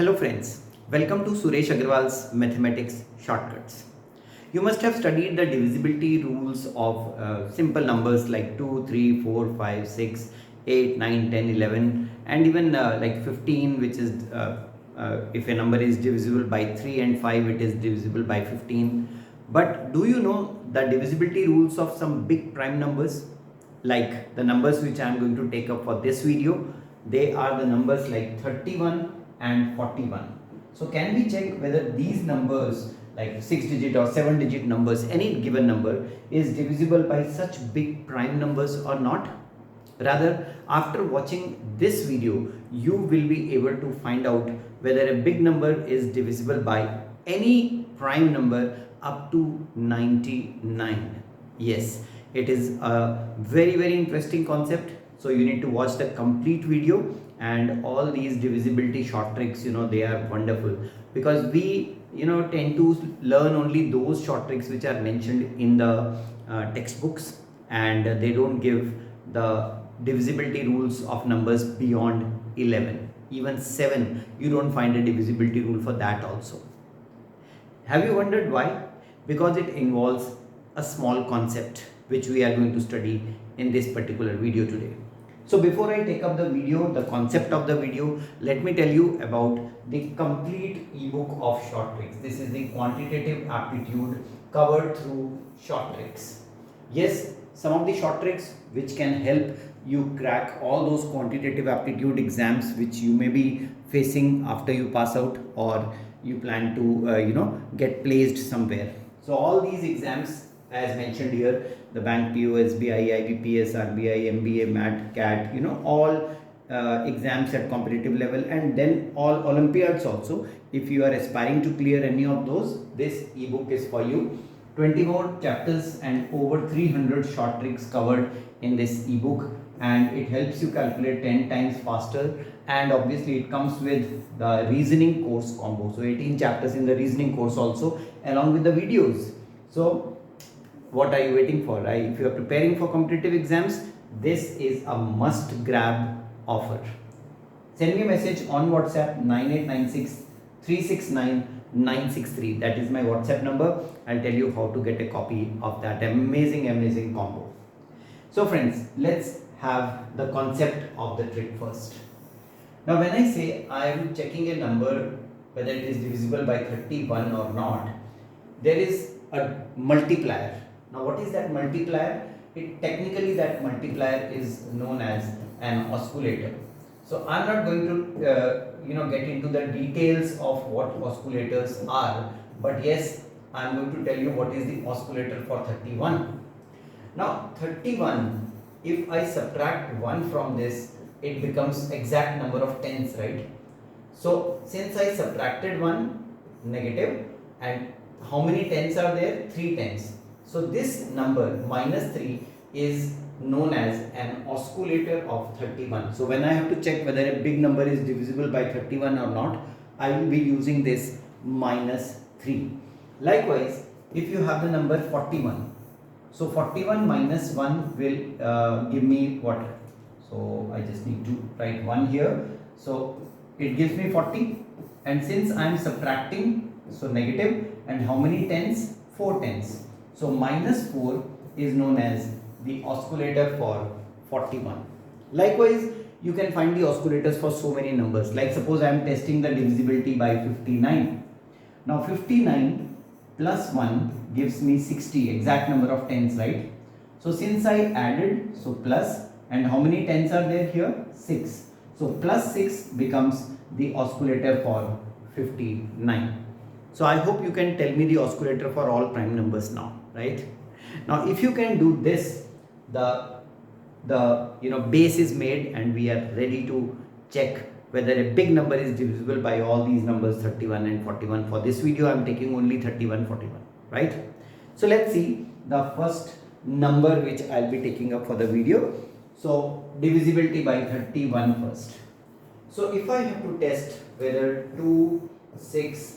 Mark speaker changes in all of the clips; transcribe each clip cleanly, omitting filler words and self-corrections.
Speaker 1: Hello friends, welcome to Suresh Aggarwal's Mathematics Shortcuts. You must have studied the divisibility rules of simple numbers like 2, 3, 4, 5, 6, 8, 9, 10, 11 and even like 15, which is if a number is divisible by 3 and 5 it is divisible by 15. But do you know the divisibility rules of some big prime numbers? Like the numbers which I am going to take up for this video, they are the numbers like 31 and 41. So can we check whether these numbers like 6 digit or 7 digit numbers, any given number is divisible by such big prime numbers or not? Rather, after watching this video, you will be able to find out whether a big number is divisible by any prime number up to 99. Yes, it is a very interesting concept. So you need to watch the complete video, and all these divisibility short tricks, they are wonderful because we tend to learn only those short tricks which are mentioned in the textbooks, and they don't give the divisibility rules of numbers beyond 11. Even 7, you don't find a divisibility rule for that also. Have you wondered why? Because it involves a small concept which we are going to study in this particular video today. So before I take up the video, the concept of the video, let me tell you about the complete ebook of short tricks. This is the quantitative aptitude covered through short tricks. Yes, some of the short tricks which can help you crack all those quantitative aptitude exams which you may be facing after you pass out, or you plan to get placed somewhere. So all these exams as mentioned here, the bank, PO, SBI, IBPS, RBI, MBA, MAT, CAT, all exams at competitive level, and then all Olympiads also. If you are aspiring to clear any of those, this ebook is for you. 24 chapters and over 300 short tricks covered in this ebook, and it helps you calculate 10 times faster, and obviously it comes with the reasoning course combo. So 18 chapters in the reasoning course also along with the videos. So what are you waiting for, right? If you are preparing for competitive exams, this is a must grab offer. Send me a message on WhatsApp 9896 369 963. That is my WhatsApp number. I'll tell you how to get a copy of that amazing combo. So friends, let's have the concept of the trick first. Now when I say I am checking a number whether it is divisible by 31 or not, there is a multiplier. Now what is that multiplier? Technically that multiplier is known as an oscillator. So I'm not going to get into the details of what oscillators are, but yes, I'm going to tell you what is the oscillator for 31. Now 31, if I subtract 1 from this, it becomes exact number of tens, right? So since I subtracted 1, negative, and how many tens are there? 3 tens. So this number minus 3 is known as an oscillator of 31. So when I have to check whether a big number is divisible by 31 or not, I will be using this minus 3. Likewise, if you have the number 41, so 41 minus 1 will give me what? So I just need to write 1 here. So it gives me 40, and since I am subtracting, so negative, and how many tens? 4 tens. So minus 4 is known as the oscillator for 41. Likewise, you can find the oscillators for so many numbers. Like suppose I am testing the divisibility by 59. Now 59 plus 1 gives me 60, exact number of tens, right? So since I added, so plus, and how many tens are there here? 6. So plus 6 becomes the oscillator for 59. So I hope you can tell me the oscillator for all prime numbers now, right? Now if you can do this, the base is made, and we are ready to check whether a big number is divisible by all these numbers 31 and 41. For this video I am taking only 31, 41, right? So let's see the first number which I'll be taking up for the video. So divisibility by 31 first. So if I have to test whether 2, 6,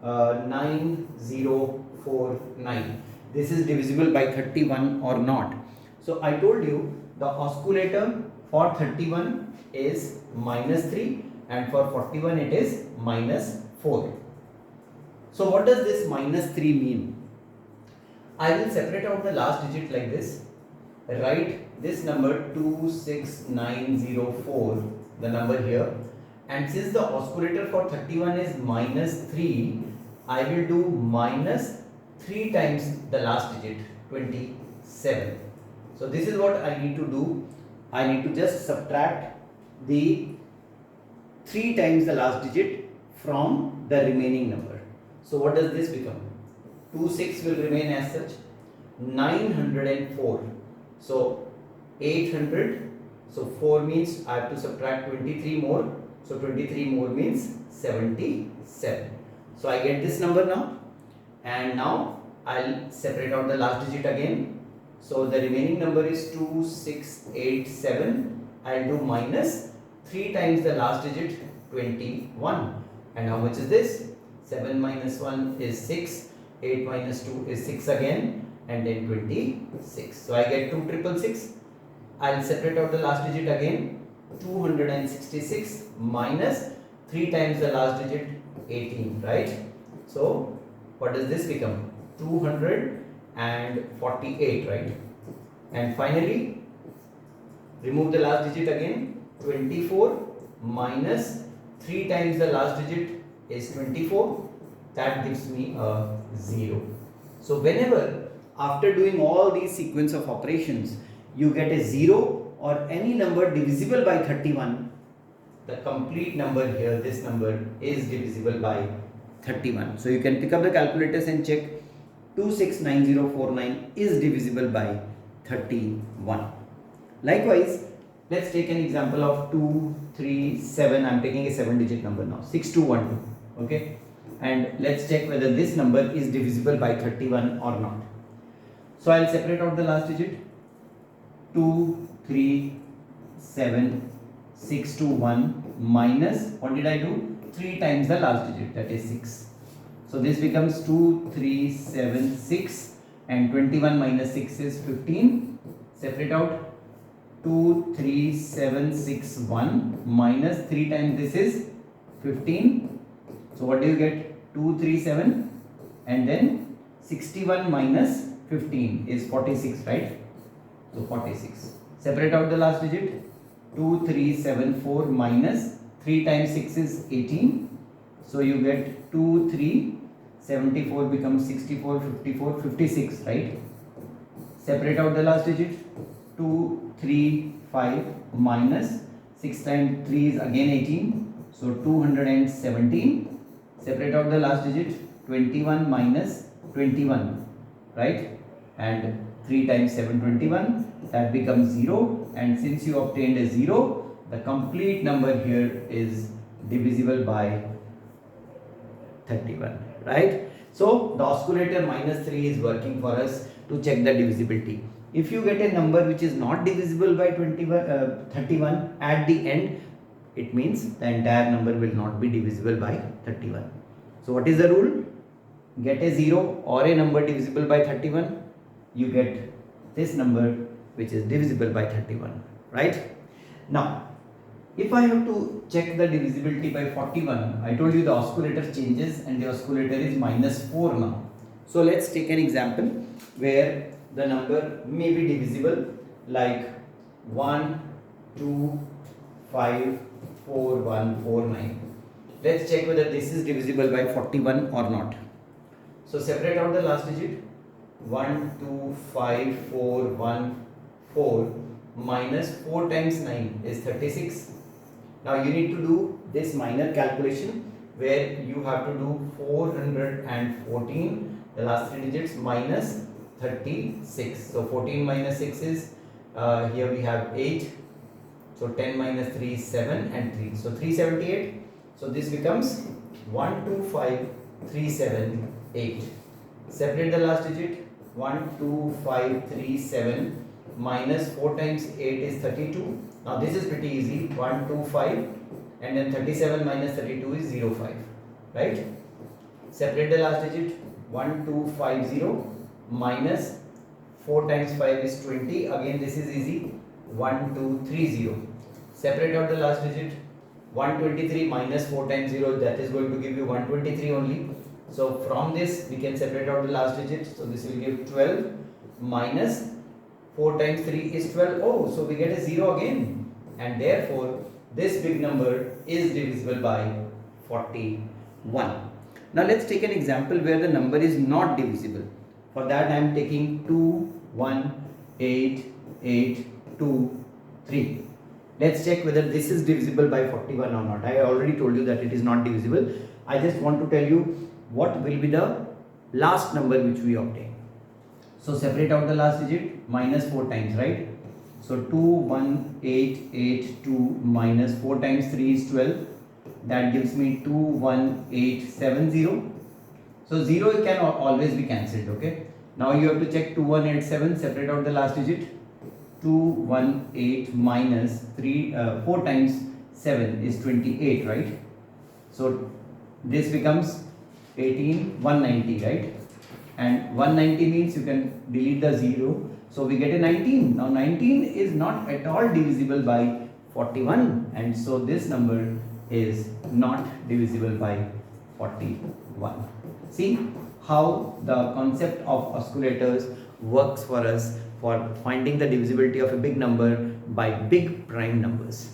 Speaker 1: 9, 0, 4, 9, this is divisible by 31 or not. So I told you the oscillator for 31 is minus 3, and for 41 it is minus 4. So what does this minus 3 mean? I will separate out the last digit like this. Write this number 26904, the number here, and since the oscillator for 31 is minus 3, I will do minus 3 times the last digit, 27. So this is what I need to do. I need to just subtract the 3 times the last digit from the remaining number. So what does this become? 26 will remain as such. 904. So 800. So 4 means I have to subtract 23 more. So 23 more means 77. So I get this number now. And now I'll separate out the last digit again. So the remaining number is 2687. I'll do minus 3 times the last digit, 21. And how much is this? 7 minus 1 is 6. 8 minus 2 is 6 again. And then 26. So I get 2666. I'll separate out the last digit again. 266 minus 3 times the last digit, 18, right? So what does this become? 248, right? And finally, remove the last digit again. 24 minus 3 times the last digit is 24. That gives me a 0. So whenever after doing all these sequence of operations you get a 0 or any number divisible by 31, the complete number here, this number is divisible by 31. So you can pick up the calculators and check. 269049 is divisible by 31. Likewise, let's take an example of 237. I'm taking a 7-digit number now, 6212. Okay, and let's check whether this number is divisible by 31 or not. So I'll separate out the last digit. 237621 minus, what did I do? 3 times the last digit, that is 6. So this becomes 2376 and 21 minus 6 is 15. Separate out. 23761 minus 3 times this is 15. So what do you get? 237 and then 61 minus 15 is 46, right? So 46. Separate out the last digit. 2374 minus 3 times 6 is 18. So you get 2374 becomes 64, 54, 56, right? Separate out the last digit. 235 minus 6 times 3 is again 18. So 217. Separate out the last digit. 21 minus 21, right? And 3 times 7, 21. That becomes 0. And since you obtained a 0, the complete number here is divisible by 31, right? So the oscillator minus 3 is working for us to check the divisibility. If you get a number which is not divisible by 31 at the end, it means the entire number will not be divisible by 31. So what is the rule? Get a 0 or a number divisible by 31, you get this number which is divisible by 31, right? Now, if I have to check the divisibility by 41, I told you the oscillator changes and the oscillator is minus 4 now. So let's take an example where the number may be divisible like 1, 2, 5, 4, 1, 4, 9. Let's check whether this is divisible by 41 or not. So separate out the last digit. 1, 2, 5, 4, 1, 4 minus 4 times 9 is 36. Now you need to do this minor calculation where you have to do 414, the last 3 digits, minus 36. So 14 minus 6 is, here we have 8. So 10 minus 3 is 7 and 3. So 378. So this becomes 125378. Separate the last digit. 12537 minus 4 times 8 is 32. Now this is pretty easy. 125 and then 37 minus 32 is 05, right? Separate the last digit. 1250 minus 4 times 5 is 20. Again this is easy. 1230. Separate out the last digit. 123 minus 4 times 0, that is going to give you 123 only. So from this we can separate out the last digit. So this will give 12 minus 4 times 3 is 12. Oh, so we get a 0 again, and therefore this big number is divisible by 41. Now let's take an example where the number is not divisible. For that I am taking 2, 1, 8, 8, 2, 3. Let's check whether this is divisible by 41 or not. I already told you that it is not divisible. I just want to tell you what will be the last number which we obtain. So separate out the last digit, minus 4 times, right? So 2, 1, 8, 8, 2 minus 4 times 3 is 12. That gives me 2, 1, 8, 7, 0. So 0 can always be cancelled, okay? Now you have to check 2, 1, 8, 7, separate out the last digit. 2, 1, 8 minus 4 times 7 is 28, right? So this becomes 18, 190, right? And 190 means you can delete the 0. So we get a 19. Now 19 is not at all divisible by 41, and so this number is not divisible by 41. See how the concept of oscillators works for us for finding the divisibility of a big number by big prime numbers.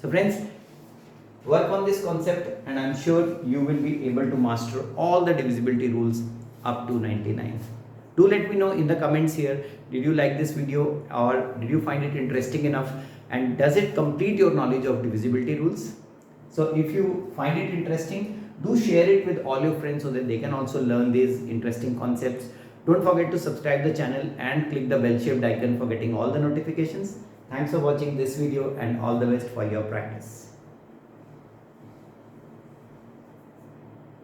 Speaker 1: So friends, work on this concept and I am sure you will be able to master all the divisibility rules up to 99. Do let me know in the comments here, did you like this video or did you find it interesting enough, and does it complete your knowledge of divisibility rules? So if you find it interesting, do share it with all your friends so that they can also learn these interesting concepts. Don't forget to subscribe the channel and click the bell shaped icon for getting all the notifications. Thanks for watching this video and all the best for your practice.